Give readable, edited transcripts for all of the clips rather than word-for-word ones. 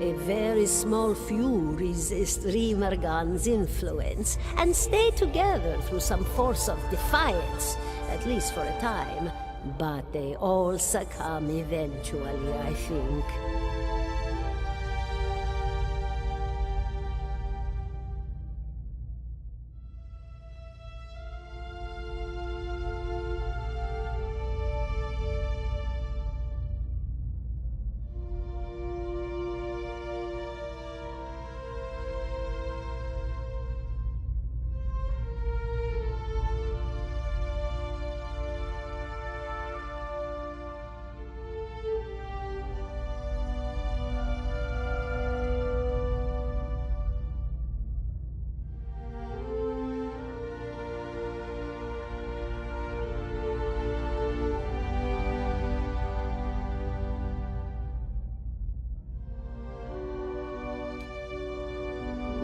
A very small few resist Remergan's influence and stay together through some force of defiance, at least for a time. But they all succumb eventually, I think.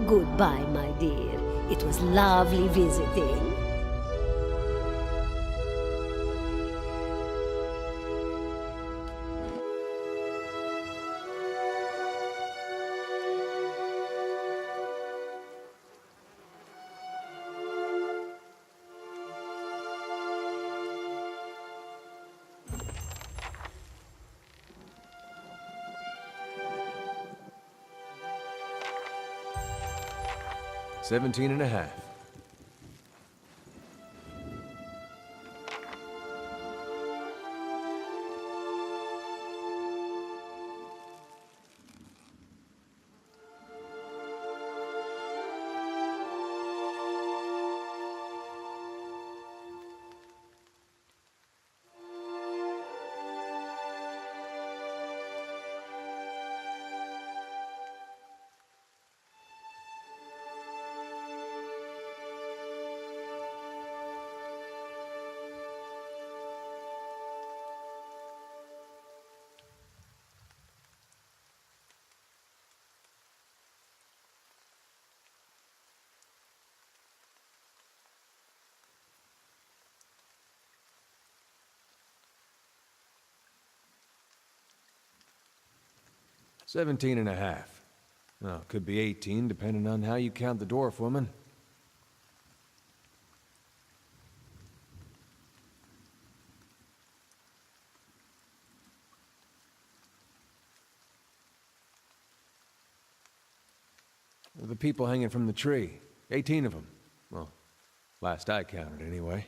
Goodbye, my dear. It was lovely visiting. $17 and a half. $17 and a half. Well, could be 18, depending on how you count the dwarf woman. The people hanging from the tree. 18 of them. Well, last I counted, anyway.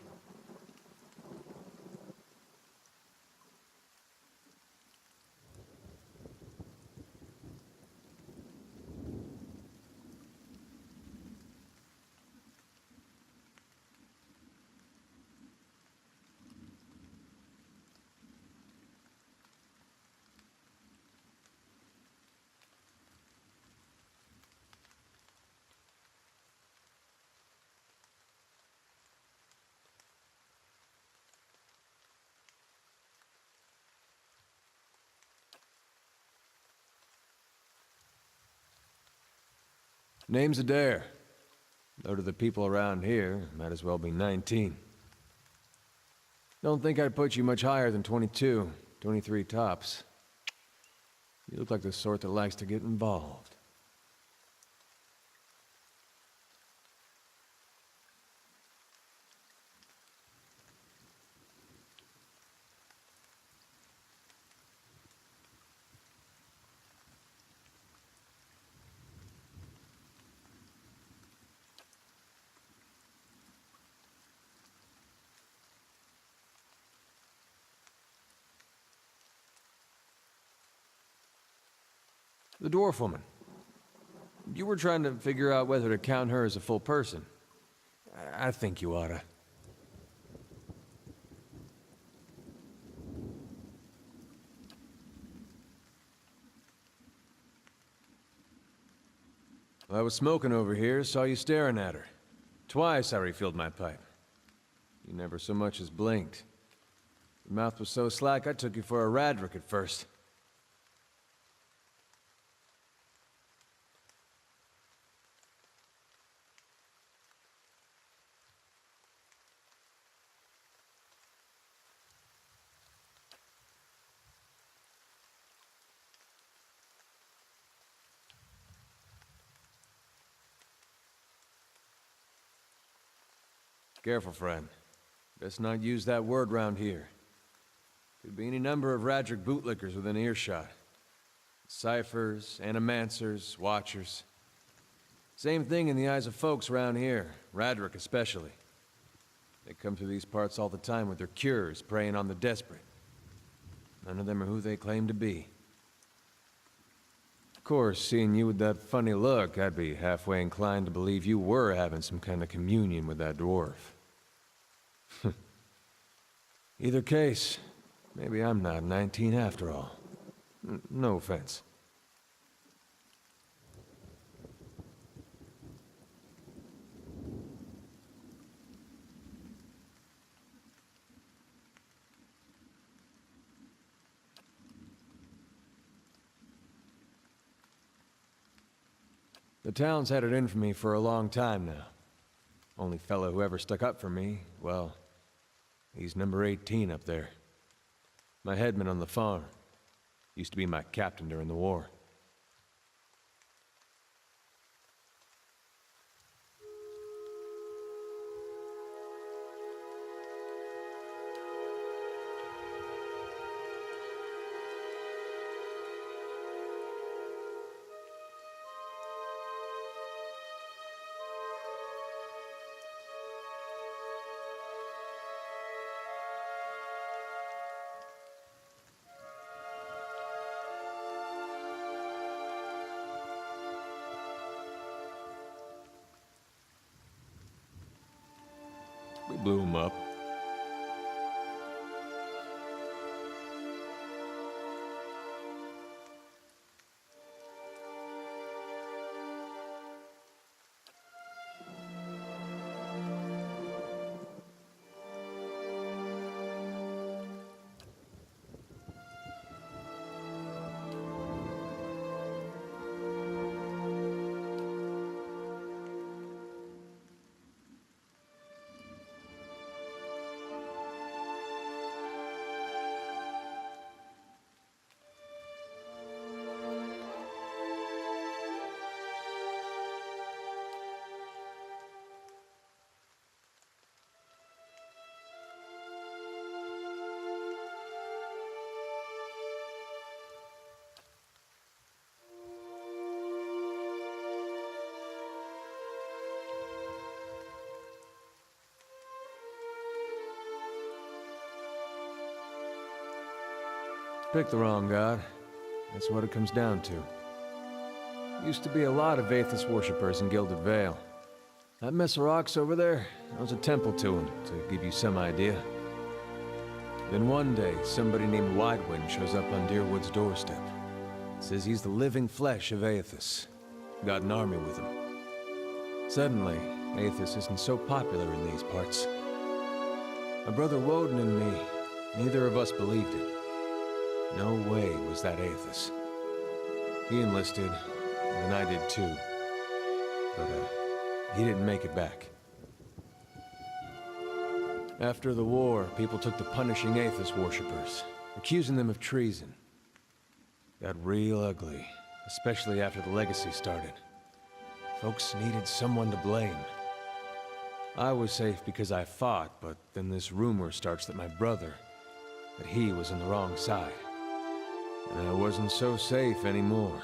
Name's Adair. Though to the people around here, might as well be 19. Don't think I'd put you much higher than 22, 23 tops. You look like the sort that likes to get involved. The dwarf woman. You were trying to figure out whether to count her as a full person. I think you oughta. I was smoking over here, saw you staring at her. Twice I refilled my pipe. You never so much as blinked. Your mouth was so slack I took you for a Radric at first. Careful, friend. Best not use that word round here. Could be any number of Radric bootlickers within earshot. Ciphers, animancers, watchers. Same thing in the eyes of folks around here, Radric especially. They come through these parts all the time with their cures, preying on the desperate. None of them are who they claim to be. Of course, seeing you with that funny look, I'd be halfway inclined to believe you were having some kind of communion with that dwarf. Either case, maybe I'm not 19 after all. No offense. The town's had it in for me for a long time now. Only fellow who ever stuck up for me, well, he's number 18 up there. My headman on the farm. Used to be my captain during the war. We blew him up. Picked the wrong god. That's what it comes down to. Used to be a lot of Aethys worshippers in Gilded Vale. That mess of rocks over there, that was a temple to him, to give you some idea. Then one day, somebody named Widewind shows up on Deerwood's doorstep. Says he's the living flesh of Aethys. Got an army with him. Suddenly, Aethys isn't so popular in these parts. My brother Woden and me, neither of us believed it. No way was that Aethys. He enlisted, and I did too. But, he didn't make it back. After the war, people took to punishing Aethys worshippers, accusing them of treason. Got real ugly, especially after the Legacy started. Folks needed someone to blame. I was safe because I fought, but then this rumor starts that my brother, that he was on the wrong side. And I wasn't so safe anymore.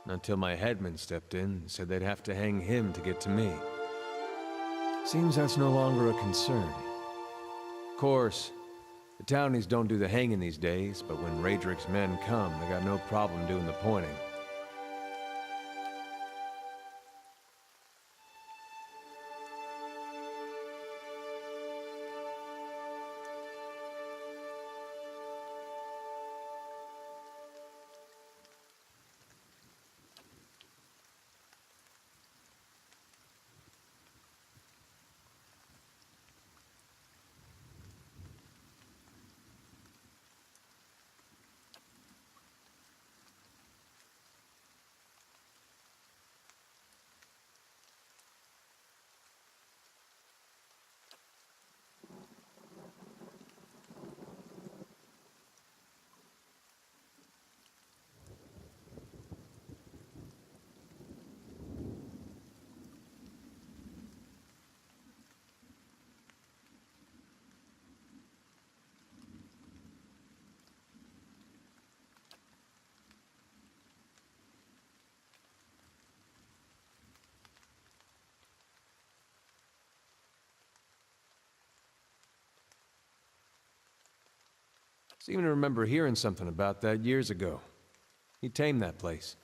Until my headman stepped in and said they'd have to hang him to get to me. Seems that's no longer a concern. Of course, the townies don't do the hanging these days, but when Radric's men come, they got no problem doing the pointing. Seem to remember hearing something about that years ago. He tamed that place.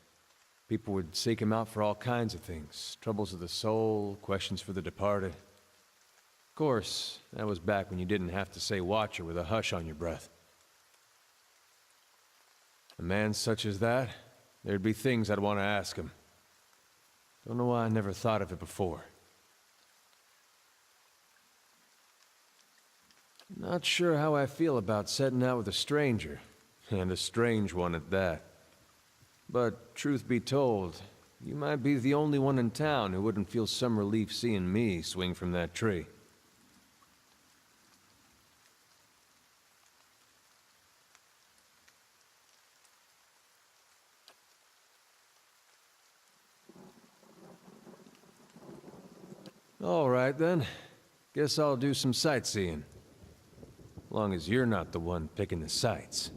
People would seek him out for all kinds of things. Troubles of the soul, questions for the departed. Of course, that was back when you didn't have to say Watcher with a hush on your breath. A man such as that, there'd be things I'd want to ask him. Don't know why I never thought of it before. Not sure how I feel about setting out with a stranger, and a strange one at that. But truth be told, you might be the only one in town who wouldn't feel some relief seeing me swing from that tree. All right then. Guess I'll do some sightseeing. Long as you're not the one picking the sights.